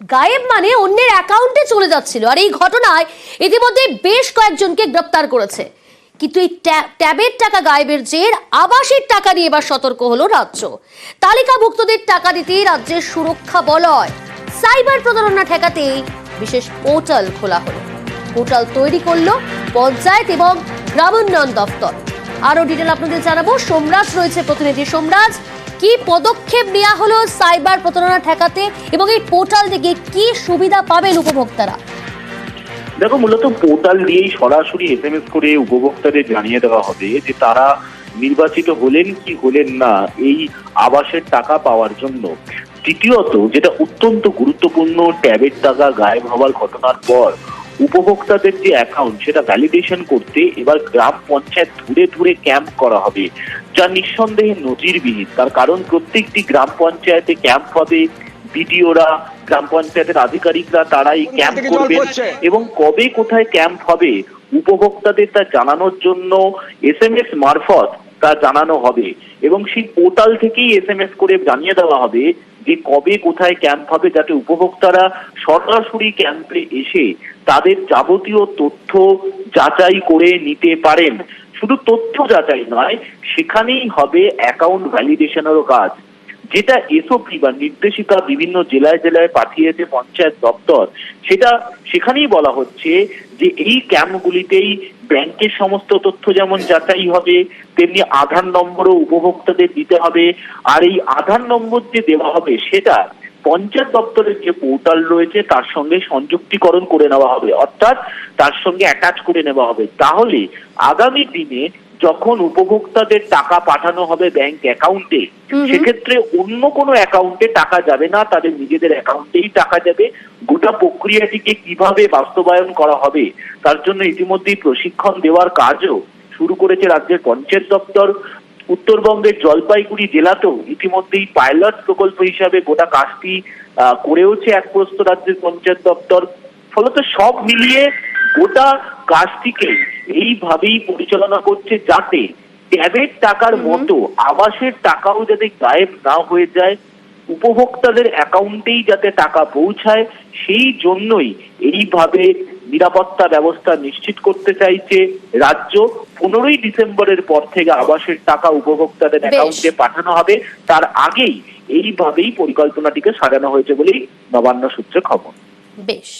গায়েব মানে অন্যের অ্যাকাউন্টে চলে যাচ্ছিল। আর এই ঘটনায় ইতিমধ্যে বেশ কয়েকজনকে গ্রেপ্তার করেছে। কিন্তু এই ট্যাবের টাকা গায়েবের জের আবাসের টাকা নিয়ে এবার সতর্ক হলো রাজ্য। তালিকাভুক্তদের টাকা দিতে রাজ্যের সুরক্ষা বলয় সাইবার প্রতারণা ঠেকাতে বিশেষ পোর্টাল খোলা হলো। পোর্টাল তৈরি করলো পঞ্চায়েত এবং গ্রামোন্নয়ন দপ্তর। আরো ডিটেল আপনাদের জানাবো, সোমরাজ রয়েছে প্রতিনিধি। সোমরাজ, কি পদক্ষেপ নেওয়া হলো সাইবার প্রতারণা ঠেকাতে এবং এই পোর্টাল থেকে কি সুবিধা পাবেন উপভোক্তারা? দেখো, মূলত পোর্টাল দিয়েই সরাসরি এসএমএস করে উপভোক্তাদের জানিয়ে দেওয়া হবে যে তারা নির্বাচিত হলেন কি হলেন না এই আবাসের টাকা পাওয়ার জন্য। দ্বিতীয়ত, যেটা অত্যন্ত গুরুত্বপূর্ণ, ট্যাবের টাকা গায়েব হওয়ার ঘটনার পর উপভোক্তাদের যে অ্যাকাউন্ট সেটা ভ্যালিডেশন করতে এবার গ্রাম পঞ্চায়েত ধরে ধরে ক্যাম্প করা হবে, যা নিঃসন্দেহে নজিরবিহীন। তার কারণ প্রত্যেকটি গ্রাম পঞ্চায়েতে ক্যাম্প হবে, বিডিওরা, গ্রাম পঞ্চায়েতের আধিকারিকরা তারা এই ক্যাম্প করবেন এবং কবে কোথায় ক্যাম্প হবে উপভোক্তাদের তা জানানোর জন্য এসএমএস মারফত তা জানানো হবে এবং সেই পোর্টাল থেকেই এসএমএস করে জানিয়ে দেওয়া হবে যে কবে কোথায় ক্যাম্প হবে, যাতে উপভোক্তারা সরাসরি ক্যাম্পে এসে তাদের যাবতীয় তথ্য যাচাই করে নিতে পারেন। শুধু তথ্য যাচাই নয়, সেখানেই হবে অ্যাকাউন্ট ভ্যালিডেশনেরও কাজ, যেটা এসওপি বা নির্দেশিকা বিভিন্ন জেলায় জেলায় পাঠিয়েছে পঞ্চায়েত দপ্তর। সেখানেই বলা হচ্ছে যে এই ক্যাম্পগুলিতেই ব্যাংকের সমস্ত তথ্য যেমন যাচাই হবে, তেমনি আধার নম্বরও উপভোক্তাদের দিতে হবে। আর এই আধার নম্বর যে দেওয়া হবে সেটা পঞ্চায়েত দপ্তরের যে পোর্টাল রয়েছে তার সঙ্গে সংযুক্তিকরণ করে নেওয়া হবে, অর্থাৎ তার সঙ্গে অ্যাটাচ করে নেওয়া হবে। তাহলে আগামী দিনে যখন উপভোক্তাদের টাকা পাঠানো হবে ব্যাংক অ্যাকাউন্টে, সেক্ষেত্রে অন্য কোনো অ্যাকাউন্টে টাকা যাবে না, তাদের নিজেদের অ্যাকাউন্টেই টাকা যাবে। গোটা প্রক্রিয়াটিকে কিভাবে বাস্তবায়ন করা হবে তার জন্য ইতিমধ্যেই প্রশিক্ষণ দেওয়ার কাজও শুরু করেছে রাজ্যের পঞ্চায়েত দপ্তর। উত্তরবঙ্গের জলপাইগুড়ি জেলাতেও ইতিমধ্যেই পাইলট প্রকল্প হিসাবে গোটা কাজটি করেওছে এক প্রস্ত রাজ্যের পঞ্চায়েত দপ্তর। ফলত সব মিলিয়ে গোটা কাজটিকে এইভাবেই পরিচালনা করছে, যাতে ট্যাবের টাকার মতো আবাসের টাকাও যাতে গায়েব না হয়ে যায়, উপভোক্তাদের অ্যাকাউন্টেই যাতে টাকা পৌঁছায়, সেই জন্যই এইভাবে নিরাপত্তা ব্যবস্থা নিশ্চিত করতে চাইছে রাজ্য। 15ই ডিসেম্বরের পর থেকে আবাসের টাকা উপভোক্তাদের অ্যাকাউন্টে পাঠানো হবে, তার আগেই এইভাবেই পরিকল্পনাটিকে সাজানো হয়েছে বলেই নবান্ন সূত্রে খবর। বেশ।